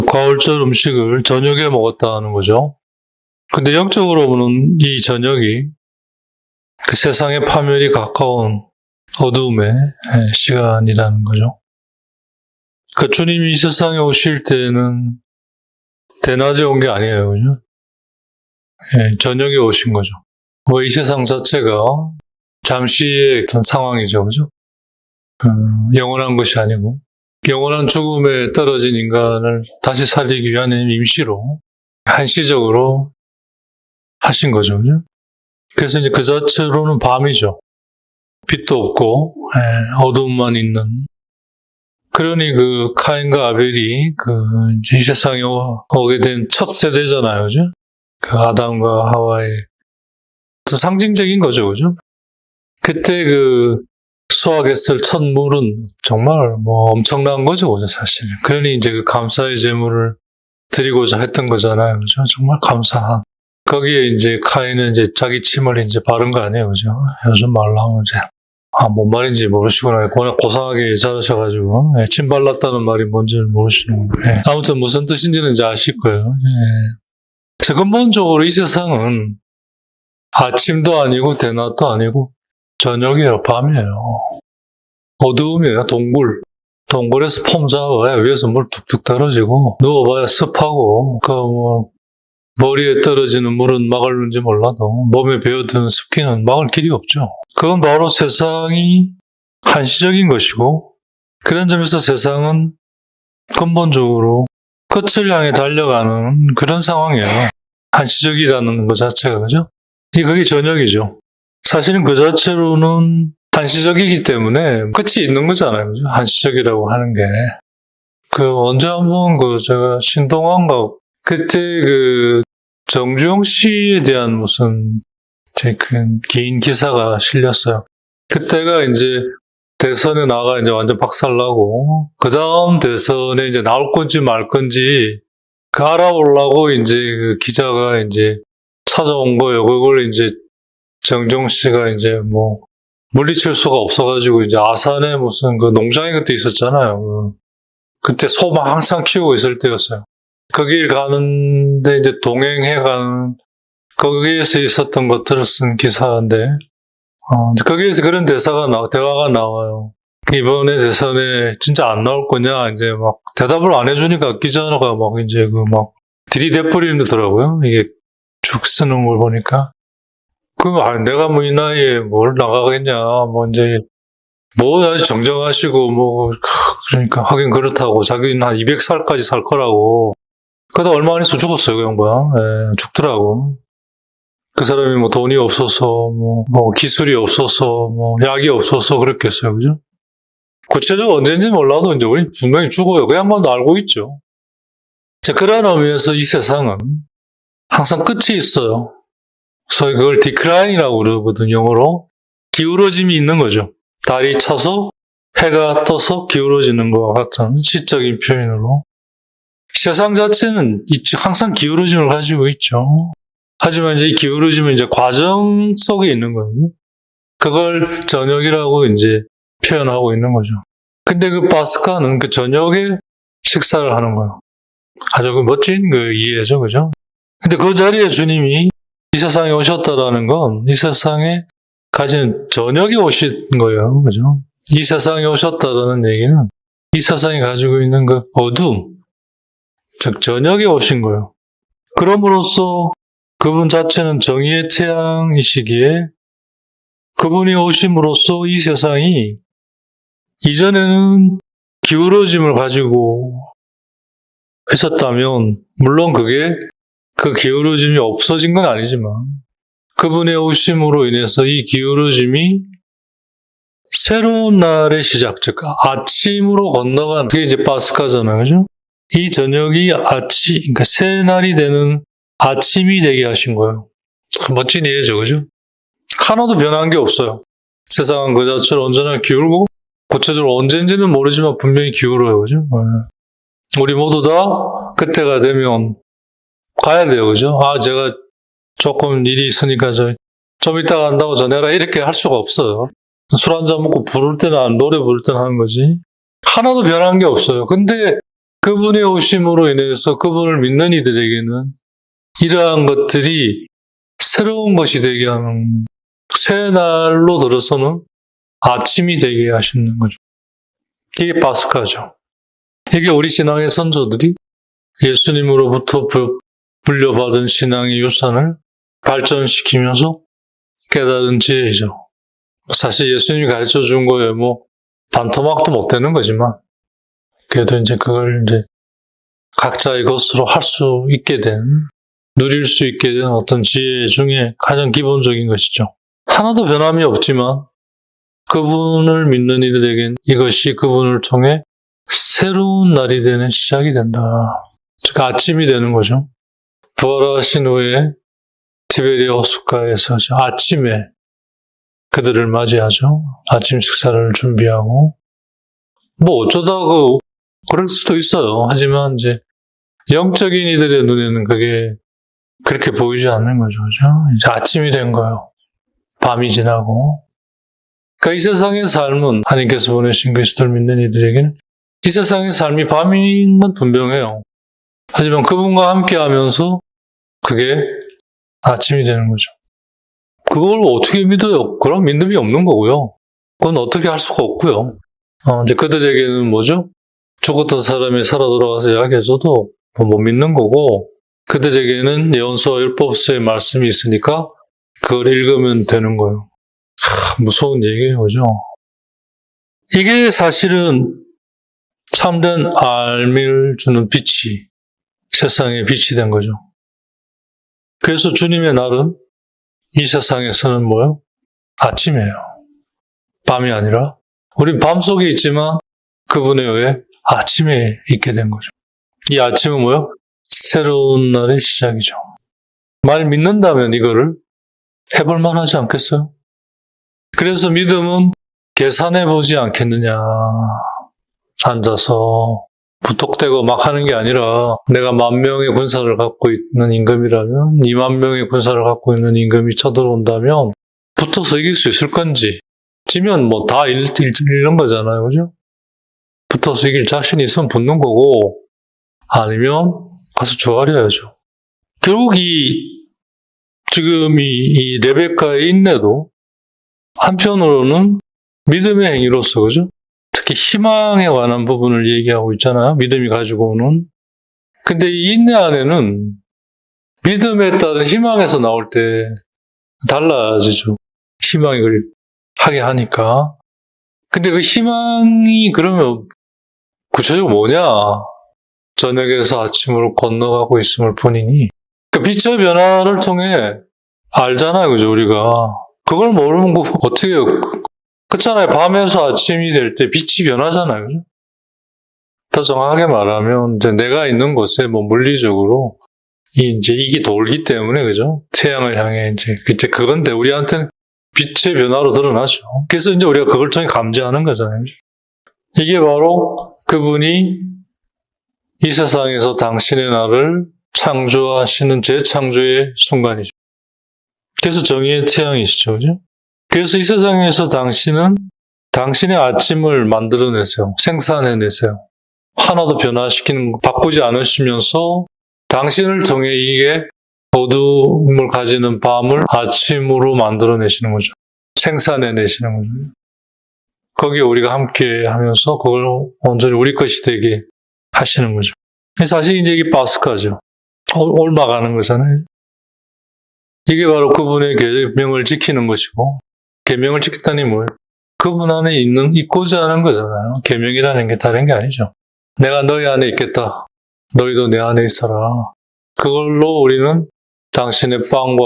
과울절 음식을 저녁에 먹었다는 거죠. 근데 영적으로 보면 이 저녁이 그 세상의 파멸이 가까운 어두움의 시간이라는 거죠. 그 주님이 이 세상에 오실 때는 대낮에 온 게 아니에요. 그죠? 저녁에 오신 거죠. 이 세상 자체가 잠시의 어떤 상황이죠. 그죠? 영원한 것이 아니고, 영원한 죽음에 떨어진 인간을 다시 살리기 위한 임시로, 한시적으로 하신 거죠. 그죠? 그래서 이제 그 자체로는 밤이죠. 빛도 없고, 어두움만 있는. 그러니 그 카인과 아벨이 이 세상에 오게 된 첫 세대잖아요. 그죠? 그 아담과 하와의 상징적인 거죠. 그죠? 그때 수확했을 첫 물은 정말 엄청난 거죠. 그죠? 사실. 그러니 이제 그 감사의 제물을 드리고자 했던 거잖아요. 그죠? 정말 감사한. 거기에 이제 카인은 이제 자기 침을 이제 바른 거 아니에요. 그죠? 요즘 말로 하면 이제, 뭔 말인지 모르시구나. 워낙 고상하게 자르셔가지고, 침 발랐다는 말이 뭔지를 모르시는 거예요. 아무튼 무슨 뜻인지는 이제 아실 거예요. 근본적으로 이 세상은 아침도 아니고 대낮도 아니고 저녁이에요. 밤이에요. 어두움이에요. 동굴에서 폼 잡아야 위에서 물 뚝뚝 떨어지고 누워봐야 습하고 머리에 떨어지는 물은 막을는지 몰라도 몸에 배어드는 습기는 막을 길이 없죠. 그건 바로 세상이 한시적인 것이고 그런 점에서 세상은 근본적으로 끝을 향해 달려가는 그런 상황이에요. 한시적이라는 것 자체가. 그죠? 그게 저녁이죠. 사실은 그 자체로는 한시적이기 때문에 끝이 있는 거잖아요. 그죠? 한시적이라고 하는 게. 언제 한번 제가 신동환과 그때 정주영 씨에 대한 무슨 제 개인 기사가 실렸어요. 그때가 이제 대선에 나가 이제 완전 박살나고, 그 다음 대선에 이제 나올 건지 말 건지, 알아보려고 이제 기자가 이제 찾아온 거예요. 그걸 이제 정주영 씨가 이제 물리칠 수가 없어가지고 이제 아산에 무슨 농장이 그때 있었잖아요. 그때 소만 항상 키우고 있을 때였어요. 거길 가는데 이제 동행해가는 거기에서 있었던 것들을 쓴 기사인데, 거기에서 그런 대화가 나와요. 이번에 대선에 진짜 안 나올 거냐, 이제 대답을 안 해주니까 기자가 이제 들이대버리더라고요. 이게 쭉 쓰는 걸 보니까. 내가 이 나이에 뭘 나가겠냐, 이제, 아주 정정하시고, 그러니까, 하긴 그렇다고. 자기는 한 200살까지 살 거라고. 그러다 얼마 안 있어 죽었어요, 그 양반. 죽더라고. 그 사람이 돈이 없어서, 기술이 없어서, 약이 없어서 그랬겠어요, 그죠? 구체적으로 언제인지 몰라도 이제 우리 분명히 죽어요. 그 양반도 알고 있죠. 그런 의미에서 이 세상은 항상 끝이 있어요. 소위 그걸 디클라인이라고 그러거든요, 영어로. 기울어짐이 있는 거죠. 달이 차서 해가 떠서 기울어지는 것과 같은 시적인 표현으로. 세상 자체는 항상 기울어짐을 가지고 있죠. 하지만 이제 이 기울어짐은 이제 과정 속에 있는 거예요. 그걸 저녁이라고 이제 표현하고 있는 거죠. 근데 파스카는 저녁에 식사를 하는 거예요. 아주 멋진 이해죠, 그죠? 근데 그 자리에 주님이 이 세상에 오셨다라는 건 이 세상에 가진 저녁에 오신 거예요, 그죠? 이 세상에 오셨다라는 얘기는 이 세상이 가지고 있는 어둠, 즉 저녁에 오신 거예요. 그럼으로써 그분 자체는 정의의 태양이시기에 그분이 오심으로써 이 세상이 이전에는 기울어짐을 가지고 있었다면, 물론 그게 기울어짐이 없어진 건 아니지만 그분의 오심으로 인해서 이 기울어짐이 새로운 날의 시작, 즉 아침으로 건너가는, 그게 이제 파스카잖아요, 그죠? 이 저녁이 그러니까 새 날이 되는 아침이 되게 하신 거예요. 멋진 이해죠, 그죠? 하나도 변한 게 없어요. 세상은 그 자체로 언제나 기울고, 구체적으로 언제인지는 모르지만 분명히 기울어요, 그죠? 우리 모두 다 그때가 되면 가야 돼요, 그죠? 제가 조금 일이 있으니까 좀 이따 간다고 전해라, 이렇게 할 수가 없어요. 술 한잔 먹고 부를 때나 노래 부를 때나 하는 거지. 하나도 변한 게 없어요. 근데 그분의 오심으로 인해서 그분을 믿는 이들에게는 이러한 것들이 새로운 것이 되게 하는, 새 날로 들어서는 아침이 되게 하시는 거죠. 이게 파스카죠. 이게 우리 신앙의 선조들이 예수님으로부터 물려받은 신앙의 유산을 발전시키면서 깨달은 지혜이죠. 사실 예수님이 가르쳐 준 거에 반토막도 못 되는 거지만, 그래도 이제 그걸 이제 각자의 것으로 할 수 있게 된, 누릴 수 있게 된 어떤 지혜 중에 가장 기본적인 것이죠. 하나도 변함이 없지만, 그분을 믿는 이들에겐 이것이 그분을 통해 새로운 날이 되는 시작이 된다. 즉, 아침이 되는 거죠. 부활하신 후에 티베리아 호숫가에서 아침에 그들을 맞이하죠. 아침 식사를 준비하고. 어쩌다 그럴 수도 있어요. 하지만 이제 영적인 이들의 눈에는 그게 그렇게 보이지 않는 거죠. 그죠? 이제 아침이 된 거예요. 밤이 지나고. 그러니까 이 세상의 삶은 하나님께서 보내신 그리스도를 믿는 이들에게는 이 세상의 삶이 밤인 건 분명해요. 하지만 그분과 함께 하면서 그게 아침이 되는 거죠. 그걸 어떻게 믿어요? 그런 믿음이 없는 거고요. 그건 어떻게 할 수가 없고요. 이제 그들에게는 뭐죠? 죽었던 사람이 살아 돌아와서 이야기해줘도 못 믿는 거고, 그들에게는 예언서와 율법서의 말씀이 있으니까 그걸 읽으면 되는 거예요. 무서운 얘기예요, 그죠? 이게 사실은 참된 알미를 주는 빛이, 세상의 빛이 된 거죠. 그래서 주님의 날은 이 세상에서는 뭐예요? 아침이에요. 밤이 아니라, 우린 밤 속에 있지만 그분에 의해 아침에 있게 된 거죠. 이 아침은 뭐예요? 새로운 날의 시작이죠. 말 믿는다면 이거를 해볼만 하지 않겠어요? 그래서 믿음은 계산해보지 않겠느냐. 앉아서 무턱대고 막 하는 게 아니라, 내가 10,000명의 군사를 갖고 있는 임금이라면 20,000명의 군사를 갖고 있는 임금이 쳐들어온다면 붙어서 이길 수 있을 건지, 지면 다 잃는 거잖아요. 그죠? 붙어서 이길 자신이 있으면 붙는 거고, 아니면 가서 조아려야죠. 결국 지금 이 레베카의 인내도 한편으로는 믿음의 행위로서, 그죠? 특히 희망에 관한 부분을 얘기하고 있잖아요. 믿음이 가지고 오는. 근데 이 인내 안에는 믿음에 따른 희망에서 나올 때 달라지죠. 희망이 그걸 하게 하니까. 근데 그 희망이 그러면 구체적으로 뭐냐? 저녁에서 아침으로 건너가고 있음을 보니니, 그 빛의 변화를 통해 알잖아요. 그죠? 우리가. 그걸 모르면 어떻게 해요? 그렇잖아요. 밤에서 아침이 될 때 빛이 변하잖아요. 그죠? 더 정확하게 말하면, 이제 내가 있는 곳에 물리적으로, 이게 돌기 때문에, 그죠? 태양을 향해 이제 그건데, 우리한테는 빛의 변화로 드러나죠. 그래서 이제 우리가 그걸 통해 감지하는 거잖아요. 이게 바로 그분이 이 세상에서 당신의 날을 창조하시는 재창조의 순간이죠. 그래서 정의의 태양이시죠. 그죠? 그래서 이 세상에서 당신은 당신의 아침을 만들어내세요. 생산해내세요. 하나도 변화시키는 거 바꾸지 않으시면서 당신을 통해 이게 어두움을 가지는 밤을 아침으로 만들어내시는 거죠. 생산해내시는 거죠. 거기에 우리가 함께 하면서 그걸 온전히 우리 것이 되게 하시는 거죠. 사실 이제 이게 파스카죠. 옮아가는 거잖아요. 이게 바로 그분의 계명을 지키는 것이고, 계명을 지켰다니 뭐예요? 그분 안에 있고자 하는 거잖아요. 계명이라는 게 다른 게 아니죠. 내가 너희 안에 있겠다. 너희도 내 안에 있어라. 그걸로 우리는 당신의 빵과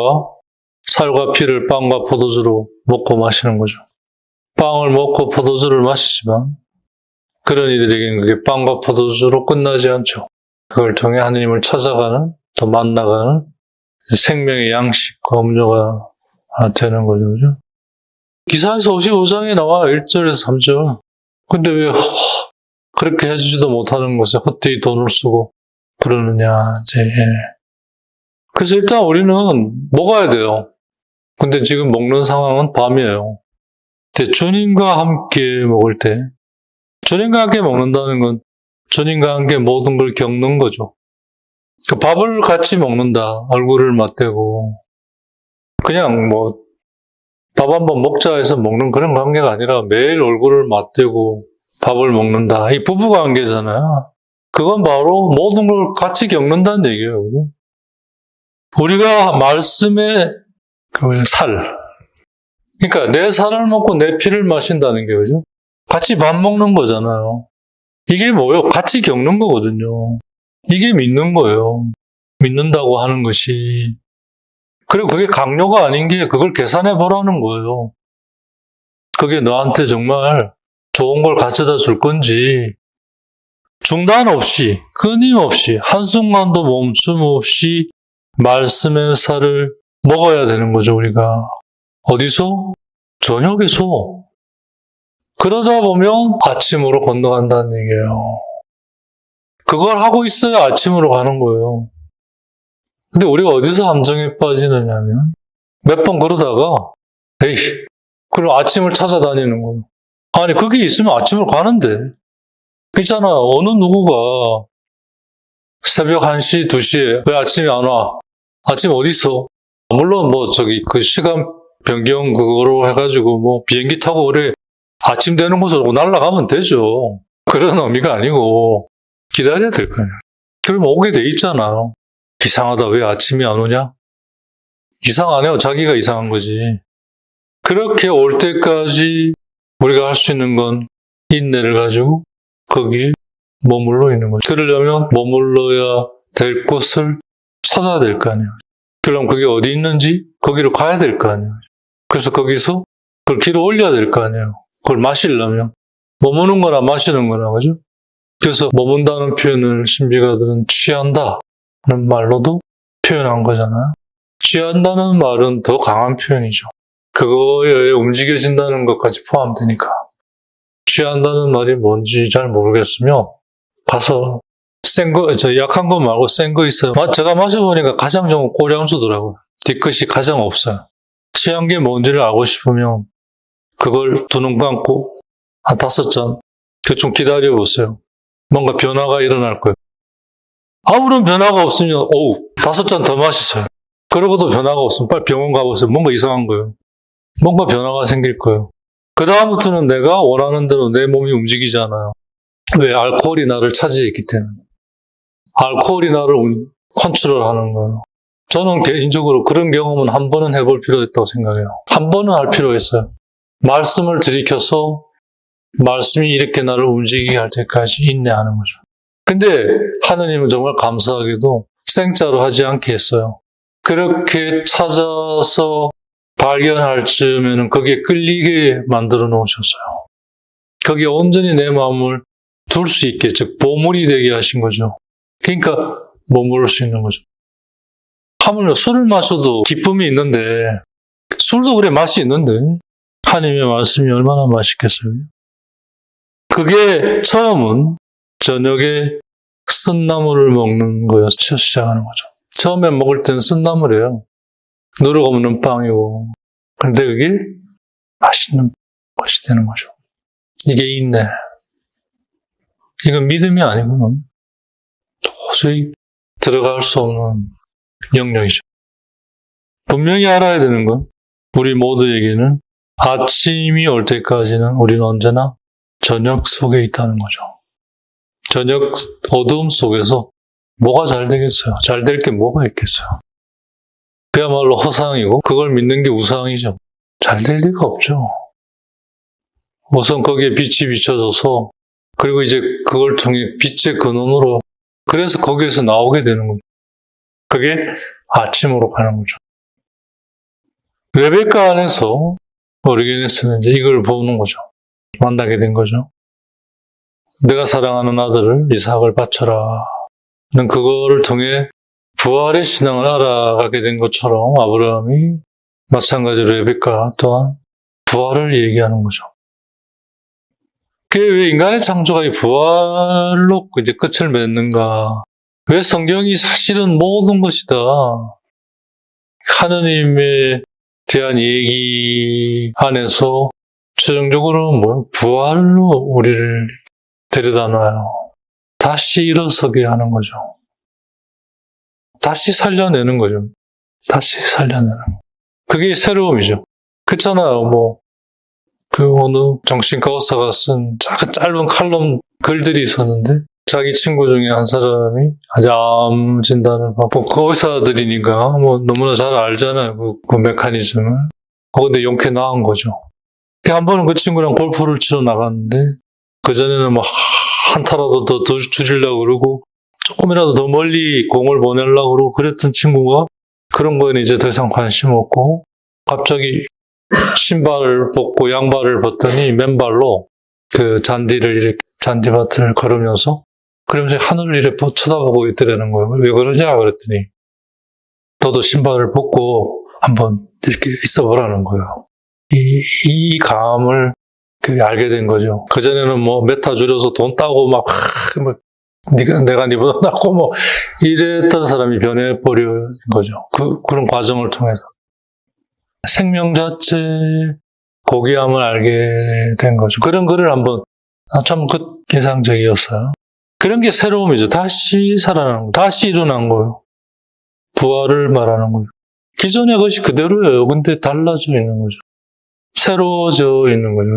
살과 피를 빵과 포도주로 먹고 마시는 거죠. 빵을 먹고 포도주를 마시지만 그런 이들에게는 그게 빵과 포도주로 끝나지 않죠. 그걸 통해 하나님을 찾아가는, 또 만나가는 생명의 양식과 음료가 되는 거죠. 그죠? 기사에서 55장에 나와 1절에서 3절. 근데 왜 그렇게 해주지도 못하는 것에 헛되이 돈을 쓰고 그러느냐. 그래서 일단 우리는 먹어야 돼요. 근데 지금 먹는 상황은 밤이에요. 근데 주님과 함께 먹을 때, 주님과 함께 먹는다는 건 주님과 함께 모든 걸 겪는 거죠. 그 밥을 같이 먹는다. 얼굴을 맞대고. 그냥 밥 한번 먹자 해서 먹는 그런 관계가 아니라 매일 얼굴을 맞대고 밥을 먹는다. 이 부부 관계잖아요. 그건 바로 모든 걸 같이 겪는다는 얘기예요. 그죠? 우리가 말씀의 살. 그러니까 내 살을 먹고 내 피를 마신다는 게 그죠? 같이 밥 먹는 거잖아요. 이게 뭐예요? 같이 겪는 거거든요. 이게 믿는 거예요. 믿는다고 하는 것이. 그리고 그게 강요가 아닌 게 그걸 계산해 보라는 거예요. 그게 너한테 정말 좋은 걸 가져다 줄 건지 중단 없이 끊임없이 한순간도 멈춤 없이 말씀의 살을 먹어야 되는 거죠. 우리가 어디서? 저녁에서. 그러다 보면 아침으로 건너간다는 얘기예요. 그걸 하고 있어야 아침으로 가는 거예요. 근데 우리가 어디서 함정에 빠지느냐면 몇 번 그러다가 에이, 그럼 아침을 찾아다니는 거예요. 아니 그게 있으면 아침으로 가는데 있잖아. 어느 누구가 새벽 1시, 2시에 왜 아침에 안 와? 아침 어디 있어? 물론 그 시간 변경 그거로 해가지고 비행기 타고 그래 아침 되는 곳으로 날아가면 되죠. 그런 의미가 아니고 기다려야 될 거예요. 그러면 오게 돼 있잖아요. 이상하다. 왜 아침이 안 오냐? 이상하네요. 자기가 이상한 거지. 그렇게 올 때까지 우리가 할 수 있는 건 인내를 가지고 거기에 머물러 있는 거죠. 그러려면 머물러야 될 곳을 찾아야 될 거 아니에요. 그럼 그게 어디 있는지 거기로 가야 될 거 아니에요. 그래서 거기서 그걸 길어 올려야 될 거 아니에요. 그걸 마시려면 머무는 거나 마시는 거나 그죠? 그래서 머문다는 표현을 신비가들은 취한다는 말로도 표현한 거잖아요. 취한다는 말은 더 강한 표현이죠. 그거에 움직여진다는 것까지 포함되니까. 취한다는 말이 뭔지 잘 모르겠으면 가서 약한 거 말고 센 거 있어요. 제가 마셔보니까 가장 좋은 꼬량수더라고요. 뒤끝이 가장 없어요. 취한 게 뭔지를 알고 싶으면 그걸 두 눈 감고 한 5잔 좀 기다려보세요. 뭔가 변화가 일어날 거예요. 아무런 변화가 없으면 5잔 더 마시세요. 그러고도 변화가 없으면 빨리 병원 가보세요. 뭔가 이상한 거예요. 뭔가 변화가 생길 거예요. 그 다음부터는 내가 원하는 대로 내 몸이 움직이잖아요. 왜? 알코올이 나를 차지했기 때문에. 알코올이 나를 컨트롤하는 거예요. 저는 개인적으로 그런 경험은 한 번은 해볼 필요가 있다고 생각해요. 한 번은 할 필요가 있어요. 말씀을 들이켜서 말씀이 이렇게 나를 움직이게 할 때까지 인내하는 거죠. 근데 하느님은 정말 감사하게도 생짜로 하지 않게 했어요. 그렇게 찾아서 발견할 즈음에는 거기에 끌리게 만들어 놓으셨어요. 거기에 온전히 내 마음을 둘 수 있게, 즉 보물이 되게 하신 거죠. 그러니까 머무를 수 있는 거죠. 하물며 술을 마셔도 기쁨이 있는데 술도 그래 맛이 있는데 하나님의 말씀이 얼마나 맛있겠어요. 그게 처음은 저녁에 쓴나물을 먹는 거여서 시작하는 거죠. 처음에 먹을 때는 쓴나물이에요. 누룩 없는 빵이고. 근데 그게 맛있는 것이 되는 거죠. 이게 인내. 이건 믿음이 아니고는 도저히 들어갈 수 없는 영역이죠. 분명히 알아야 되는 건 우리 모두에게는 아침이 올 때까지는 우리는 언제나 저녁 속에 있다는 거죠. 저녁 어두움 속에서 뭐가 잘 되겠어요? 잘 될 게 뭐가 있겠어요? 그야말로 허상이고 그걸 믿는 게 우상이죠. 잘 될 리가 없죠. 우선 거기에 빛이 비춰져서 그리고 이제 그걸 통해 빛의 근원으로 그래서 거기에서 나오게 되는 거죠. 그게 아침으로 가는 거죠. 레베카 안에서 오르게네스는 이제 이걸 보는 거죠. 만나게 된 거죠. 내가 사랑하는 아들을 이삭을 바쳐라. 그거를 통해 부활의 신앙을 알아가게 된 것처럼 아브라함이 마찬가지로 레베카 또한 부활을 얘기하는 거죠. 그게 왜 인간의 창조가 이 부활로 이제 끝을 맺는가? 왜 성경이 사실은 모든 것이다. 하느님에 대한 얘기 안에서 최종적으로 부활로 우리를 데려다 놔요. 다시 일어서게 하는 거죠. 다시 살려내는 거죠. 다시 살려내는 거. 그게 새로움이죠. 그렇잖아요. 그 어느 정신과 의사가 쓴 짧은 칼럼 글들이 있었는데, 자기 친구 중에 한 사람이 암 진단을 받고, 그 의사들이니까 너무나 잘 알잖아요. 그 메커니즘을. 근데 용케 나은 거죠. 한 번은 그 친구랑 골프를 치러 나갔는데, 그전에는 한타라도 더 줄이려고 그러고, 조금이라도 더 멀리 공을 보내려고 그러고 그랬던 친구가 그런 거에는 이제 더 이상 관심 없고, 갑자기 신발을 벗고 양발을 벗더니 맨발로 그 잔디밭을 걸으면서, 그러면서 하늘을 이렇게 쳐다보고 있더라는 거예요. 왜 그러냐 그랬더니, 너도 신발을 벗고 한번 이렇게 있어보라는 거예요. 이 감을 알게 된 거죠. 그전에는 메타 줄여서 돈 따고 내가 니보다 낫고 이랬던 사람이 변해버린 거죠. 그런 과정을 통해서. 생명 자체 고귀함을 알게 된 거죠. 그런 글을 한번, 참 인상적이었어요. 그런 게 새로움이죠. 다시 살아나는 거, 다시 일어난 거예요. 부활을 말하는 거죠. 기존의 것이 그대로예요. 근데 달라져 있는 거죠. 새로워져 있는 거죠.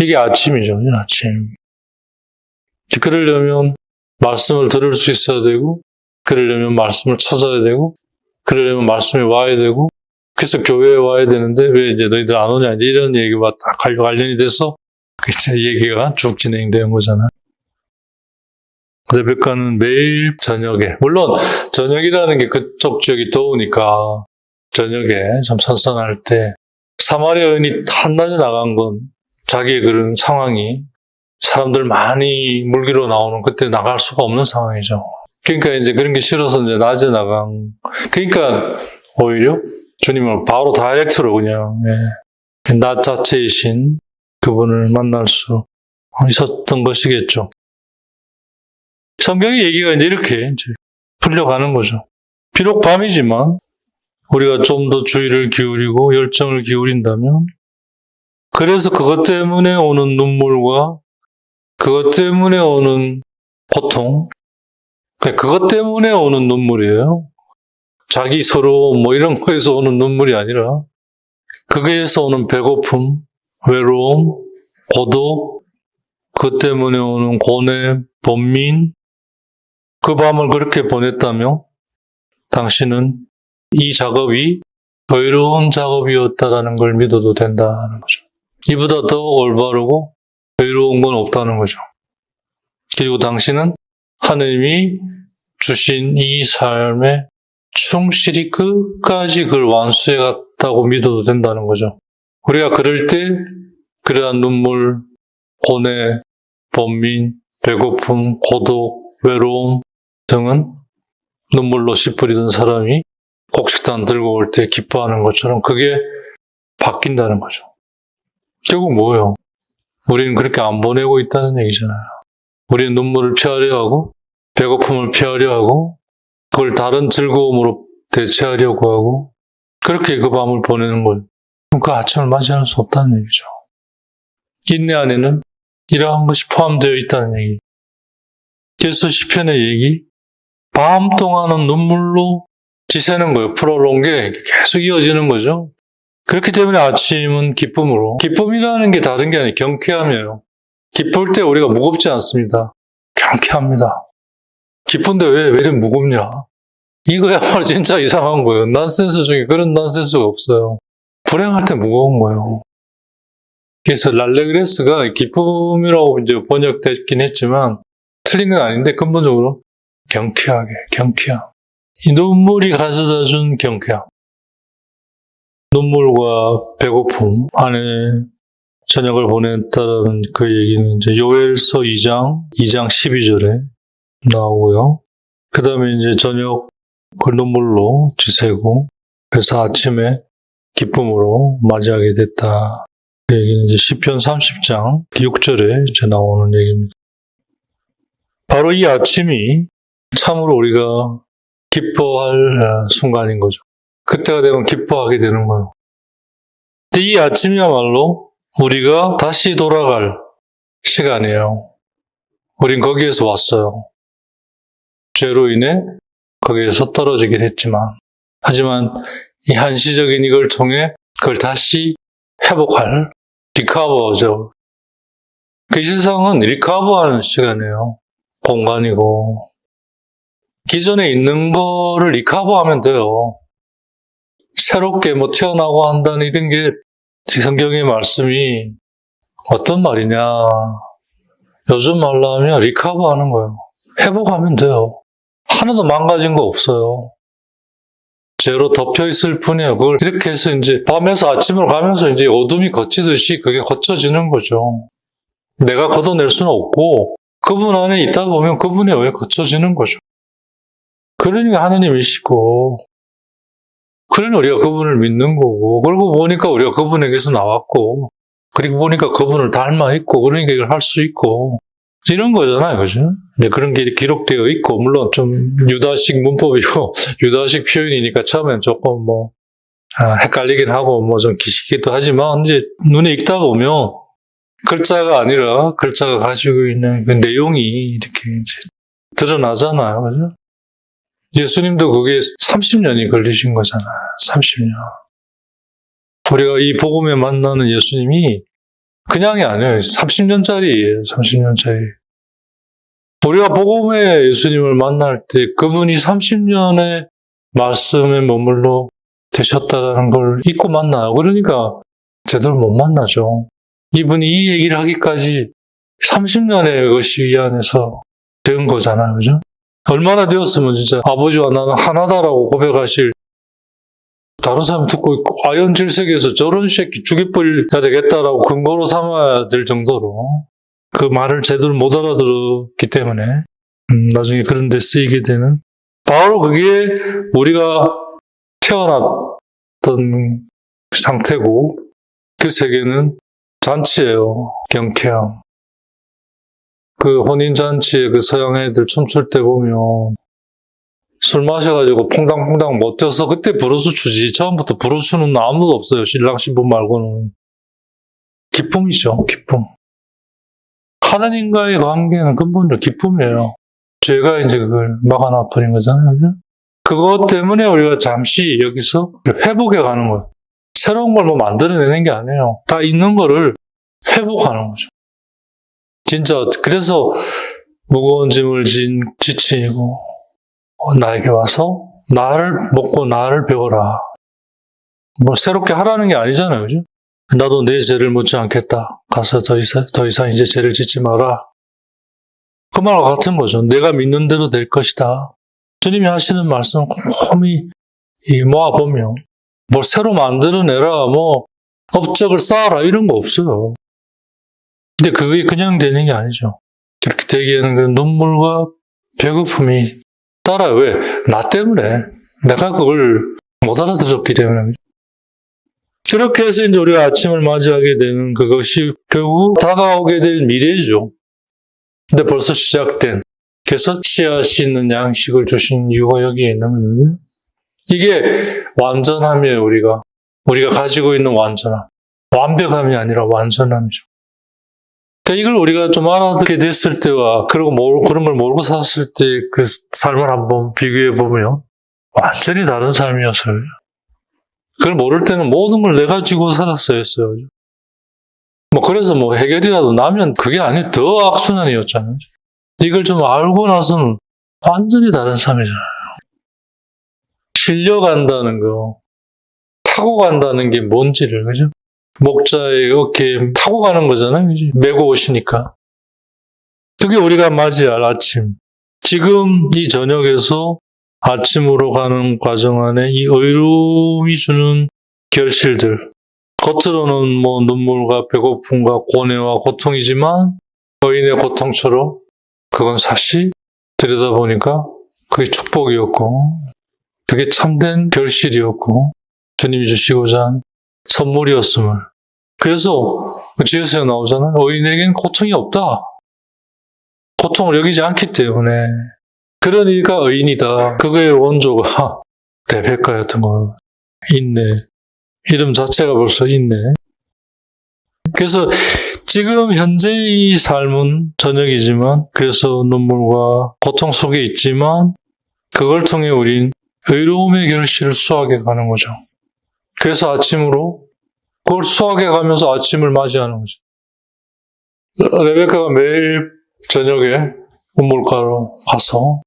이게 아침이죠. 아침. 그러려면 말씀을 들을 수 있어야 되고, 그러려면 말씀을 찾아야 되고, 그러려면 말씀에 와야 되고, 그래서 교회에 와야 되는데 왜 이제 너희들 안 오냐, 이제 이런 얘기가 다 관련이 돼서 이제 얘기가 쭉 진행되는 거잖아요. 레베카는 매일 저녁에, 물론 저녁이라는 게 그쪽 지역이 더우니까 저녁에 좀 선선할 때, 사마리아 여인이 한낮에 나간 건 자기의 그런 상황이 사람들 많이 물기로 나오는, 그때 나갈 수가 없는 상황이죠. 그러니까 이제 그런 게 싫어서 이제 낮에 나간, 그러니까 오히려 주님을 바로 다이렉트로 그냥, 낮 자체이신 그분을 만날 수 있었던 것이겠죠. 성경의 얘기가 이제 이렇게 이제 풀려가는 거죠. 비록 밤이지만 우리가 좀 더 주의를 기울이고 열정을 기울인다면, 그래서 그것 때문에 오는 눈물과 그것 때문에 오는 고통, 그것 때문에 오는 눈물이에요. 자기 서러움 이런 거에서 오는 눈물이 아니라, 거기에서 오는 배고픔, 외로움, 고독, 그것 때문에 오는 고뇌, 번민, 그 밤을 그렇게 보냈다며 당신은 이 작업이 의로운 작업이었다라는 걸 믿어도 된다는 거죠. 이보다 더 올바르고 의로운 건 없다는 거죠. 그리고 당신은 하나님이 주신 이 삶에 충실히 끝까지 그걸 완수해 갔다고 믿어도 된다는 거죠. 우리가 그럴 때 그러한 눈물, 고뇌, 번민, 배고픔, 고독, 외로움 등은 눈물로 씻뿌리던 사람이 곡식단 들고 올 때 기뻐하는 것처럼 그게 바뀐다는 거죠. 결국 뭐예요? 우리는 그렇게 안 보내고 있다는 얘기잖아요. 우리는 눈물을 피하려 하고, 배고픔을 피하려 하고, 그걸 다른 즐거움으로 대체하려고 하고, 그렇게 그 밤을 보내는 걸, 그 아침을 맞이할 수 없다는 얘기죠. 인내 안에는 이러한 것이 포함되어 있다는 얘기. 그래서 시편의 얘기, 밤 동안은 눈물로 지새는 거예요. 풀어놓은 게 계속 이어지는 거죠. 그렇기 때문에 아침은 기쁨으로. 기쁨이라는 게 다른 게 아니라 경쾌함이에요. 기쁠 때 우리가 무겁지 않습니다. 경쾌합니다. 기쁜데 왜 이렇게 무겁냐? 이거야말로 진짜 이상한 거예요. 난센스 중에 그런 난센스가 없어요. 불행할 때 무거운 거예요. 그래서 랄레그레스가 기쁨이라고 이제 번역됐긴 했지만 틀린 건 아닌데, 근본적으로 경쾌하게, 경쾌함. 이 눈물이 가져다 준 경쾌함. 눈물과 배고픔 안에 저녁을 보냈다는 그 얘기는 이제 요엘서 2장 12절에 나오고요. 그 다음에 이제 저녁 그 눈물로 지새고, 그래서 아침에 기쁨으로 맞이하게 됐다. 그 얘기는 이제 시편 30장 6절에 이제 나오는 얘기입니다. 바로 이 아침이 참으로 우리가 기뻐할 순간인 거죠. 그때가 되면 기뻐하게 되는 거예요. 근데 이 아침이야말로 우리가 다시 돌아갈 시간이에요. 우린 거기에서 왔어요. 죄로 인해 거기에서 떨어지게 됐지만, 하지만 이 한시적인 이걸 통해 그걸 다시 회복할 리커버죠. 이 세상은 리커버하는 시간이에요. 공간이고 기존에 있는 거를 리커버하면 돼요. 새롭게 태어나고 한다는 이런 게 성경의 말씀이 어떤 말이냐, 요즘 말로 하면 리커버하는 거예요. 회복하면 돼요. 하나도 망가진 거 없어요. 죄로 덮여 있을 뿐이에요. 그걸 이렇게 해서 이제 밤에서 아침으로 가면서 이제 어둠이 걷히듯이 그게 걷혀지는 거죠. 내가 걷어낼 수는 없고 그분 안에 있다 보면 그분에 의해 걷혀지는 거죠. 그러니까 하느님이시고, 그러니 우리가 그분을 믿는 거고, 그러고 보니까 우리가 그분에게서 나왔고, 그리고 보니까 그분을 닮아 있고, 그러니까 이걸 할 수 있고, 이런 거잖아요, 그죠? 그런 게 기록되어 있고, 물론 좀 유다식 문법이고, 유다식 표현이니까 처음엔 조금 헷갈리긴 하고, 좀 기시기도 하지만, 이제 눈에 읽다 보면, 글자가 아니라, 글자가 가지고 있는 그 내용이 이렇게 이제 드러나잖아요, 그죠? 예수님도 그게 30년이 걸리신 거잖아요. 30년. 우리가 이 복음에 만나는 예수님이 그냥이 아니에요. 30년짜리예요. 30년짜리. 우리가 복음의 예수님을 만날 때 그분이 30년의 말씀에 머물러 되셨다는 걸 잊고 만나요. 그러니까 제대로 못 만나죠. 이분이 이 얘기를 하기까지 30년의 것이 이 안에서 된 거잖아요. 그죠? 얼마나 되었으면 진짜 아버지와 나는 하나다라고 고백하실, 다른 사람 듣고 있고 아연질색에서 저런 새끼 죽여버려야 되겠다라고 근거로 삼아야 될 정도로 그 말을 제대로 못 알아들었기 때문에 나중에 그런 데 쓰이게 되는, 바로 그게 우리가 태어났던 상태고, 그 세계는 잔치예요. 경쾌함. 그 혼인잔치에 그 서양 애들 춤출 때 보면 술 마셔가지고 퐁당퐁당 못 뛰어서 그때 브루스 추지. 처음부터 브루스 추는 아무도 없어요. 신랑 신부 말고는. 기쁨이죠. 기쁨. 하나님과의 관계는 근본적으로 기쁨이에요. 죄가 이제 그걸 막아놔버린 거잖아요. 그죠? 그것 때문에 우리가 잠시 여기서 회복해 가는 거예요. 새로운 걸 만들어내는 게 아니에요. 다 있는 거를 회복하는 거죠. 진짜, 그래서 무거운 짐을 지치고 나에게 와서 나를 먹고 나를 배워라. 새롭게 하라는 게 아니잖아요. 그죠? 나도 내 죄를 묻지 않겠다. 가서 더 이상 이제 죄를 짓지 마라. 그 말과 같은 거죠. 내가 믿는 대로 될 것이다. 주님이 하시는 말씀을 꼼꼼히 모아보면 새로 만들어내라, 업적을 쌓아라, 이런 거 없어요. 근데 그게 그냥 되는 게 아니죠. 그렇게 되기에는 그 눈물과 배고픔이 따라요. 왜? 나 때문에. 내가 그걸 못 알아들었기 때문에. 그렇게 해서 이제 우리가 아침을 맞이하게 되는 그것이 결국 다가오게 될 미래죠. 근데 벌써 시작된, 그래서 씨앗이 있는 양식을 주신 이유가 여기에 있는 거예요. 이게 완전함이에요, 우리가 가지고 있는 완전함. 완벽함이 아니라 완전함이죠. 그러니까 이걸 우리가 좀 알아듣게 됐을 때와, 그리고 그런 걸 모르고 살았을 때 그 삶을 한번 비교해 보면 완전히 다른 삶이었어요. 그걸 모를 때는 모든 걸 내가 지고 살았어야 했어요. 그래서 해결이라도 나면 그게 아니, 더 악순환이었잖아요. 이걸 좀 알고 나서는 완전히 다른 삶이잖아요. 실려간다는 거, 타고 간다는 게 뭔지를, 그죠? 목자의 어깨에 타고 가는 거잖아요. 그죠? 메고 오시니까. 그게 우리가 맞이할 아침. 지금 이 저녁에서 아침으로 가는 과정 안에 이 의로움이 주는 결실들. 겉으로는 눈물과 배고픔과 고뇌와 고통이지만 의인의 고통처럼 그건 사실 들여다보니까 그게 축복이었고, 그게 참된 결실이었고, 주님이 주시고자 한 선물이었음을. 그래서 지혜서에 나오잖아요. 의인에겐 고통이 없다. 고통을 여기지 않기 때문에. 그러니까 의인이다. 그거의 원조가 레베카였던 거. 인내. 이름 자체가 벌써 인내. 그래서 지금 현재 이 삶은 저녁이지만, 그래서 눈물과 고통 속에 있지만, 그걸 통해 우린 의로움의 결실을 수확해 가는 거죠. 그래서 아침으로 그걸 수확해 가면서 아침을 맞이하는 거죠. 레베카가 매일 저녁에 우물가로 가서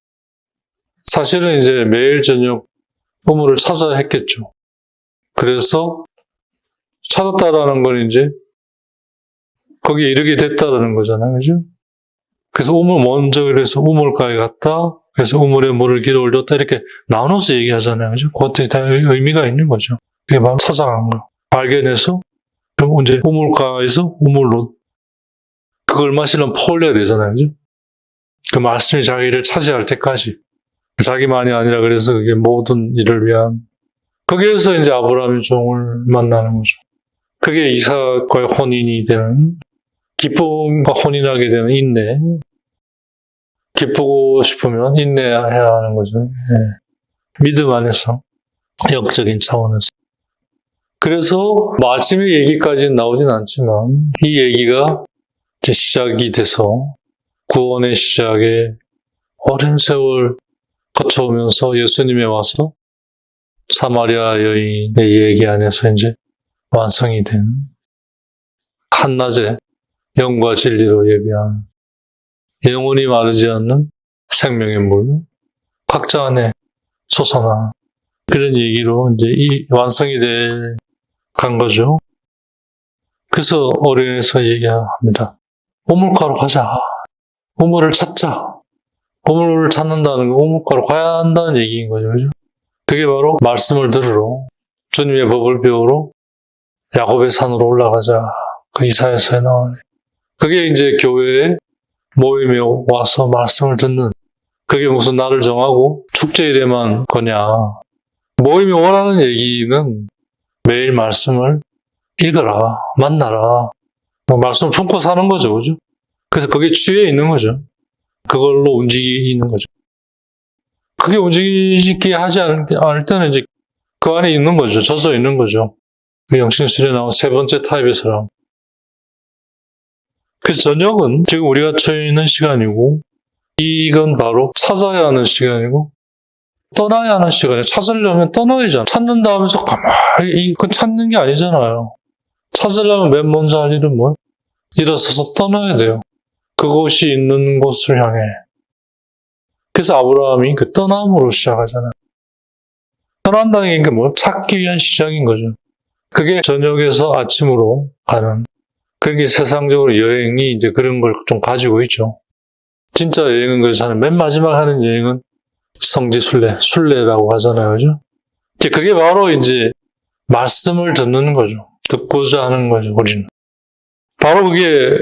사실은 이제 매일 저녁 우물을 찾아야 했겠죠. 그래서 찾았다라는 건 이제 거기에 이르게 됐다라는 거잖아요. 그죠? 그래서 우물 먼저 그래서 우물가에 갔다. 그래서 우물에 물을 길어 올렸다. 이렇게 나눠서 얘기하잖아요. 그죠? 그것들이 다 의미가 있는 거죠. 그게 바로 찾아간 거. 발견해서 그럼 이제 우물가에서 우물로 그걸 마시려면 퍼올려야 되잖아요. 그죠? 그 말씀이 자기를 차지할 때까지. 자기만이 아니라 그래서 그게 모든 일을 위한. 거기에서 이제 아브라함의 종을 만나는 거죠. 그게 이삭과의 혼인이 되는, 기쁨과 혼인하게 되는 인내. 기쁘고 싶으면 인내해야 하는 거죠. 네. 믿음 안에서, 영적인 차원에서. 그래서 마침의 얘기까지는 나오진 않지만 이 얘기가 이제 시작이 돼서 구원의 시작에 오랜 세월 거쳐오면서 예수님이 와서 사마리아 여인의 얘기 안에서 이제 완성이 된 한낮에 영과 진리로 예비한 영원히 마르지 않는 생명의 물, 각자 안에 솟아나 그런 얘기로 이제 이 완성이 돼 간 거죠. 그래서 어린에서 얘기합니다. 우물가로 가자. 우물을 찾자. 우물을 찾는다는 거, 우물가로 가야 한다는 얘기인 거죠. 그죠? 그게 바로 말씀을 들으러 주님의 법을 배우러 야곱의 산으로 올라가자. 그 이사야서에 나오네. 그게 이제 교회에 모임에 와서 말씀을 듣는, 그게 무슨 날을 정하고 축제일에만 거냐. 모임이 원하는 얘기는 매일 말씀을 읽어라, 만나라. 말씀을 품고 사는 거죠. 그죠? 그래서 그게 취해 있는 거죠. 그걸로 움직이는 거죠. 그게 움직이게 하지 않을 때는 이제 그 안에 있는 거죠. 젖어 있는 거죠. 그 영신술에 나온 세 번째 타입의 사람. 그래서 저녁은 지금 우리가 처해 있는 시간이고, 이건 바로 찾아야 하는 시간이고, 떠나야 하는 시간이에요. 찾으려면 떠나야죠. 찾는다 하면서 가만히, 그건 찾는 게 아니잖아요. 찾으려면 맨 먼저 할 일은 뭐예요? 일어서서 떠나야 돼요. 그곳이 있는 곳을 향해. 그래서 아브라함이 그 떠남으로 시작하잖아요. 떠난다는 게 뭐예요? 찾기 위한 시작인 거죠. 그게 저녁에서 아침으로 가는. 그게 세상적으로 여행이 이제 그런 걸 좀 가지고 있죠. 진짜 여행은 그래서 하는, 맨 마지막 하는 여행은 성지순례, 순례라고 하잖아요. 그죠? 이제 그게 바로 이제 말씀을 듣는 거죠. 듣고자 하는 거죠, 우리는. 바로 그게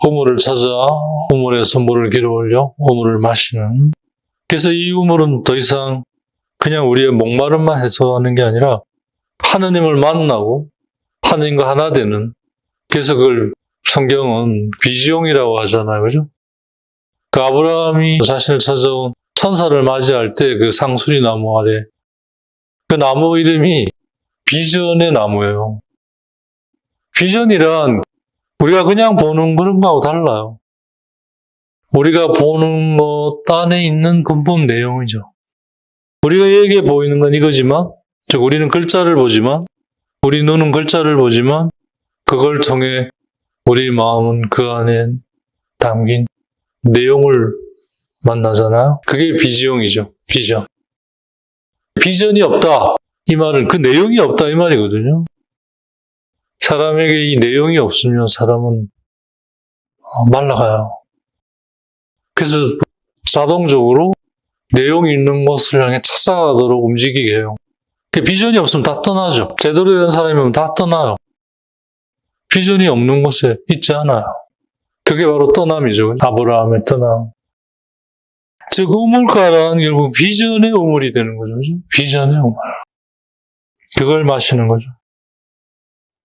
우물을 찾아, 우물에서 물을 길어 올려, 우물을 마시는. 그래서 이 우물은 더 이상 그냥 우리의 목마름만 해소하는 게 아니라 하느님을 만나고 하느님과 하나 되는. 그래서 그걸 성경은 비지용이라고 하잖아요. 그죠? 그 아브라함이 자신을 찾아온 천사를 맞이할 때 그 상수리 나무 아래, 그 나무 이름이 비전의 나무예요. 비전이란 우리가 그냥 보는 그런 거하고 달라요. 우리가 보는 것 안에 있는 근본 내용이죠. 우리에게 보이는 건 이거지만, 즉 우리는 글자를 보지만, 우리 눈은 글자를 보지만 그걸 통해 우리 마음은 그 안에 담긴 내용을 만나잖아요. 그게 비지용이죠. 비전. 비전이 없다. 이 말은 그 내용이 없다. 이 말이거든요. 사람에게 이 내용이 없으면 사람은 말라가요. 그래서 자동적으로 내용이 있는 곳을 향해 찾아가도록 움직이게 해요. 비전이 없으면 다 떠나죠. 제대로 된 사람이면 다 떠나요. 비전이 없는 곳에 있지 않아요. 그게 바로 떠남이죠. 아브라함의 떠남. 즉 우물가란 결국 비전의 우물이 되는 거죠. 비전의 우물. 그걸 마시는 거죠.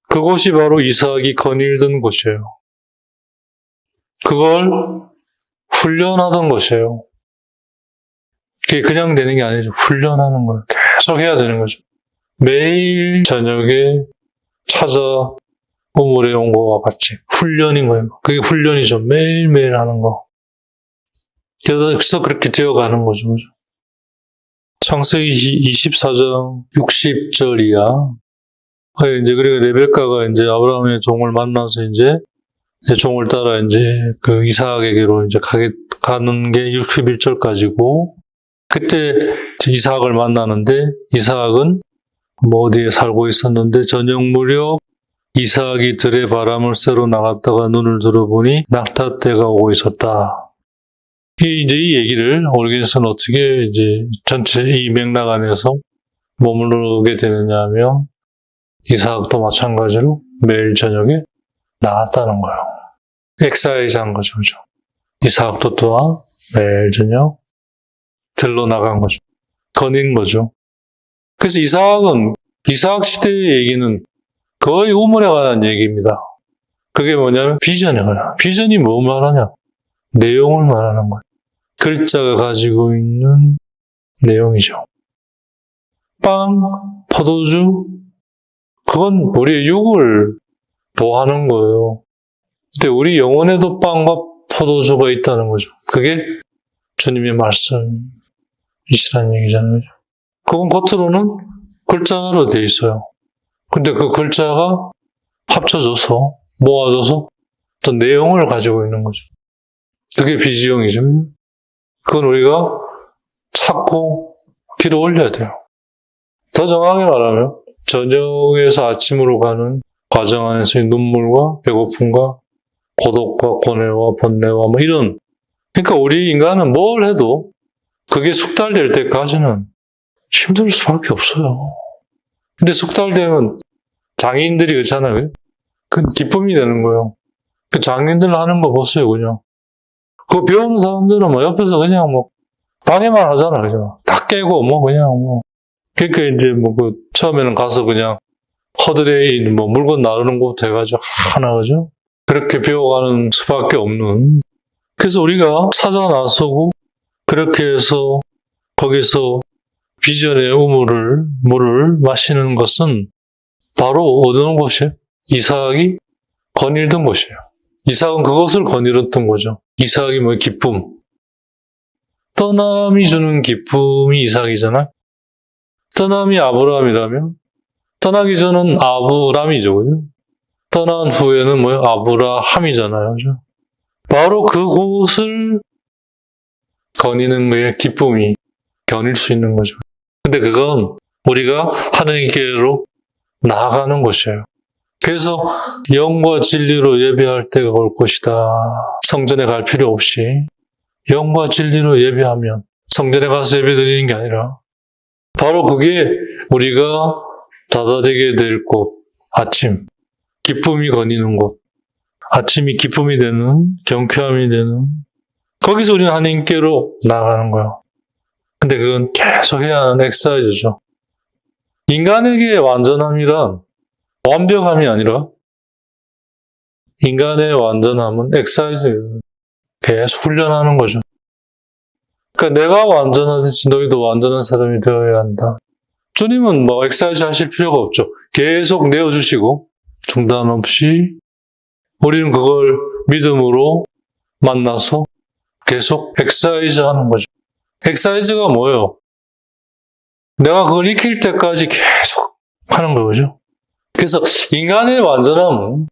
그곳이 바로 이삭이 거닐던 곳이에요. 그걸 훈련하던 곳이에요. 그게 그냥 되는 게 아니죠. 훈련하는 걸 계속 해야 되는 거죠. 매일 저녁에 찾아 우물에 온 거와 같이 훈련인 거예요. 그게 훈련이죠. 매일매일 하는 거. 그래서 그렇게 되어가는 거죠. 창세기 24장 60절이야. 이제 그러니까 레베카가 이제 아브라함의 종을 만나서 이제 종을 따라 이제 그 이삭에게로 이제 가는 게 61절까지고, 그때 이삭을 만나는데, 이삭은 뭐 어디에 살고 있었는데, 저녁 무렵 이삭이 들에 바람을 쐬러 나갔다가 눈을 들어보니 낙타 때가 오고 있었다. 이제 이 얘기를 오리겐스는 어떻게 이제 전체 이 맥락 안에서 머무르게 되느냐 하면, 이삭도 마찬가지로 매일 저녁에 나갔다는 거예요. 엑사이즈 한 거죠. 그죠? 이삭도 또한 매일 저녁 들러 나간 거죠. 거닌 거죠. 그래서 이삭 시대의 얘기는 거의 우물에 관한 얘기입니다. 그게 뭐냐면 비전에 관한. 비전이 뭐 말하냐? 내용을 말하는 거예요. 글자가 가지고 있는 내용이죠. 빵, 포도주, 그건 우리의 육을 보호하는 거예요. 근데 우리 영혼에도 빵과 포도주가 있다는 거죠. 그게 주님의 말씀이시라는 얘기잖아요. 그건 겉으로는 글자로 돼 있어요. 근데 그 글자가 합쳐져서, 모아져서 또 내용을 가지고 있는 거죠. 그게 비지형이죠. 그건 우리가 찾고 길어 올려야 돼요. 더 정확하게 말하면 저녁에서 아침으로 가는 과정 안에서의 눈물과 배고픔과 고독과 고뇌와 번뇌와 뭐 이런, 그러니까 우리 인간은 뭘 해도 그게 숙달될 때까지는 힘들 수밖에 없어요. 근데 숙달되면 장애인들이 그렇잖아요. 그 기쁨이 되는 거예요. 그 장애인들 하는 거 보세요, 그냥. 그거 배우는 사람들은 뭐 옆에서 그냥 뭐 방해만 하잖아, 그죠? 다 깨고 뭐 그냥 뭐. 그러니까 이제 뭐 그 처음에는 가서 그냥 허들에 있는 뭐 물건 나르는 것부터 해가지고 하나, 그죠? 그렇게 배워가는 수밖에 없는. 그래서 우리가 찾아 나서고 그렇게 해서 거기서 비전의 물을 마시는 것은 바로 어느 곳이에요? 이삭이 거닐던 곳이에요. 이삭은 그것을 거닐었던 거죠. 이삭이 뭐 기쁨. 떠남이 주는 기쁨이 이삭이잖아요. 떠남이 아브라함이라면 떠나기 전은 아브람이죠. 그죠? 떠난 후에는 뭐예요? 아브라함이잖아요. 그죠? 바로 그곳을 거니는 거에 기쁨이 견일 수 있는 거죠. 근데 그건 우리가 하나님께로 나아가는 곳이에요. 그래서 영과 진리로 예배할 때가 올 것이다. 성전에 갈 필요 없이 영과 진리로 예배하면, 성전에 가서 예배 드리는 게 아니라 바로 그게 우리가 다다르게 될 곳, 아침, 기쁨이 거니는 곳, 아침이 기쁨이 되는, 경쾌함이 되는, 거기서 우리는 하나님께로 나아가는 거예요. 근데 그건 계속 해야 하는 엑사이즈죠. 인간에게 완전함이란 완벽함이 아니라, 인간의 완전함은 엑사이즈예요. 계속 훈련하는 거죠. 그러니까 내가 완전하듯이 너희도 완전한 사람이 되어야 한다. 주님은 뭐 엑사이즈 하실 필요가 없죠. 계속 내어주시고 중단 없이 우리는 그걸 믿음으로 만나서 계속 엑사이즈 하는 거죠. 엑사이즈가 뭐예요? 내가 그걸 익힐 때까지 계속 하는 거죠. 그래서 인간의 완전함은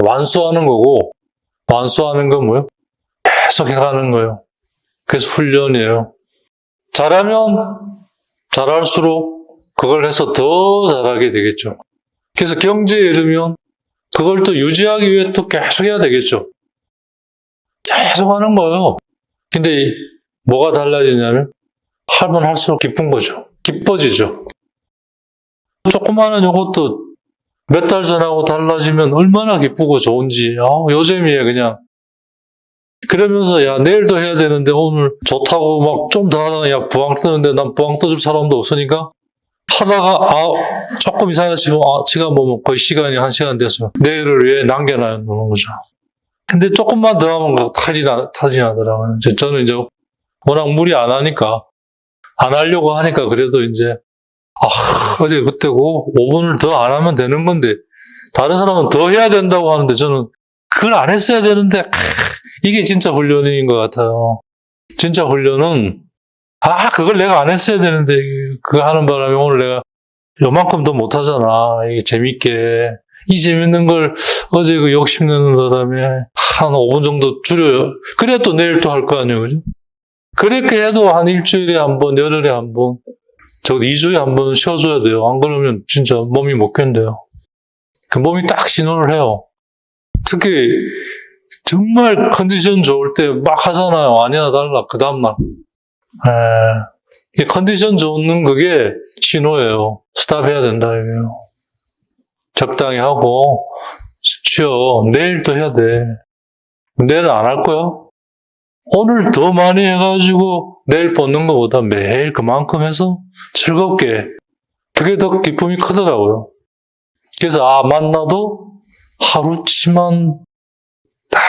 완수하는 거고, 완수하는 건 뭐예요? 계속 해가는 거예요. 그래서 훈련이에요. 잘하면 잘할수록 그걸 해서 더 잘하게 되겠죠. 그래서 경제에 이르면 그걸 또 유지하기 위해 또 계속 해야 되겠죠. 계속 하는 거예요. 근데 뭐가 달라지냐면 하면 할수록 기쁜 거죠. 기뻐지죠. 조그마한 요것도 몇 달 전하고 달라지면 얼마나 기쁘고 좋은지, 요즘이에요, 그냥. 그러면서, 야, 내일도 해야 되는데, 오늘 좋다고 막 좀 더 하다가, 야, 부항 뜨는데, 난 부항 떠줄 사람도 없으니까, 하다가, 조금 이상하다 싶으면, 지금 뭐 거의 시간이 1시간 됐으면, 내일을 위해 남겨놔야 노는 거죠. 근데 조금만 더 하면 탈이 나더라고요. 저는 이제 워낙 무리 안 하니까, 안 하려고 하니까, 그래도 이제, 어제 그때고 5분을 더 안 하면 되는 건데, 다른 사람은 더 해야 된다고 하는데 저는 그걸 안 했어야 되는데, 이게 진짜 훈련인 것 같아요. 진짜 훈련은, 그걸 내가 안 했어야 되는데, 그거 하는 바람에 오늘 내가 요만큼 더 못하잖아. 이게 재밌게. 이 재밌는 걸 어제 그 욕심내는 바람에 한 5분 정도 줄여요. 그래야 또 내일 또 할 거 아니에요, 그죠? 그렇게 해도 한 일주일에 한 번, 열흘에 한 번, 적어도 2주에 한 번은 쉬어줘야 돼요. 안 그러면 진짜 몸이 못 견뎌요. 그 몸이 딱 신호를 해요. 특히 정말 컨디션 좋을 때 막 하잖아요. 아니나 달라. 그 다음날. 컨디션 좋은 그게 신호예요. 스탑해야 된다, 이거예요. 적당히 하고, 쉬어. 내일 또 해야 돼. 내일은 안 할 거야? 오늘 더 많이 해가지고 내일 뻗는 것보다 매일 그만큼 해서 즐겁게. 그게 더 기쁨이 크더라고요. 그래서, 만나도 하루치만 딱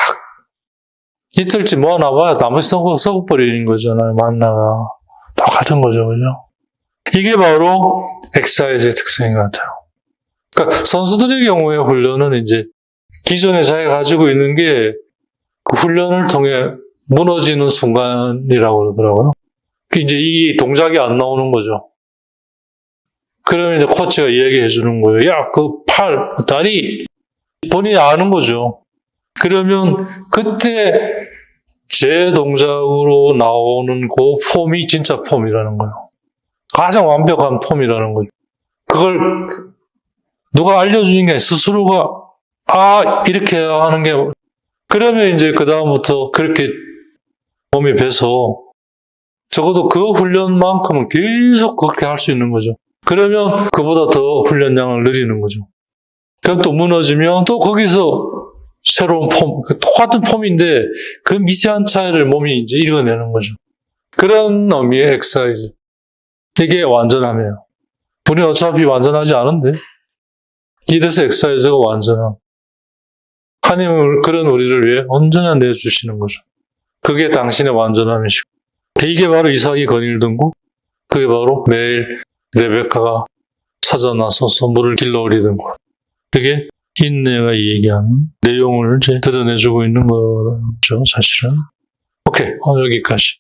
이틀치 모아놔봐야 나머지 썩어버리는 거잖아요, 만나가. 똑같은 거죠, 그죠? 이게 바로 엑사이즈의 특성인 것 같아요. 그러니까 선수들의 경우에 훈련은 이제 기존에 자기가 가지고 있는 게 그 훈련을 통해 무너지는 순간이라고 그러더라고요. 이제 이 동작이 안 나오는 거죠. 그러면 이제 코치가 이야기해 주는 거예요. 야, 그 팔, 다리, 본인이 아는 거죠. 그러면 그때 제 동작으로 나오는 그 폼이 진짜 폼이라는 거예요. 가장 완벽한 폼이라는 거죠. 그걸 누가 알려주는 게 아니라 스스로가 이렇게 하는 게, 그러면 이제 그다음부터 그렇게 몸이 배서 적어도 그 훈련만큼은 계속 그렇게 할 수 있는 거죠. 그러면 그보다 더 훈련량을 늘리는 거죠. 그럼 또 무너지면 또 거기서 새로운 폼, 똑같은 폼인데 그 미세한 차이를 몸이 이제 읽어내는 거죠. 그런 의미의 엑사이즈. 이게 완전함이에요. 우리는 어차피 완전하지 않은데 이래서 엑사이즈가 완전함. 하나님은 그런 우리를 위해 언제나 내주시는 거죠. 그게 당신의 완전함이시고, 이게 바로 이삭이 거닐던 곳, 그게 바로 매일 레베카가 찾아 나서서 물을 길러 오리던 곳. 그게 인내가 얘기하는 내용을 이제 드러내주고 있는 거죠, 사실은. 오케이, 오늘 여기까지.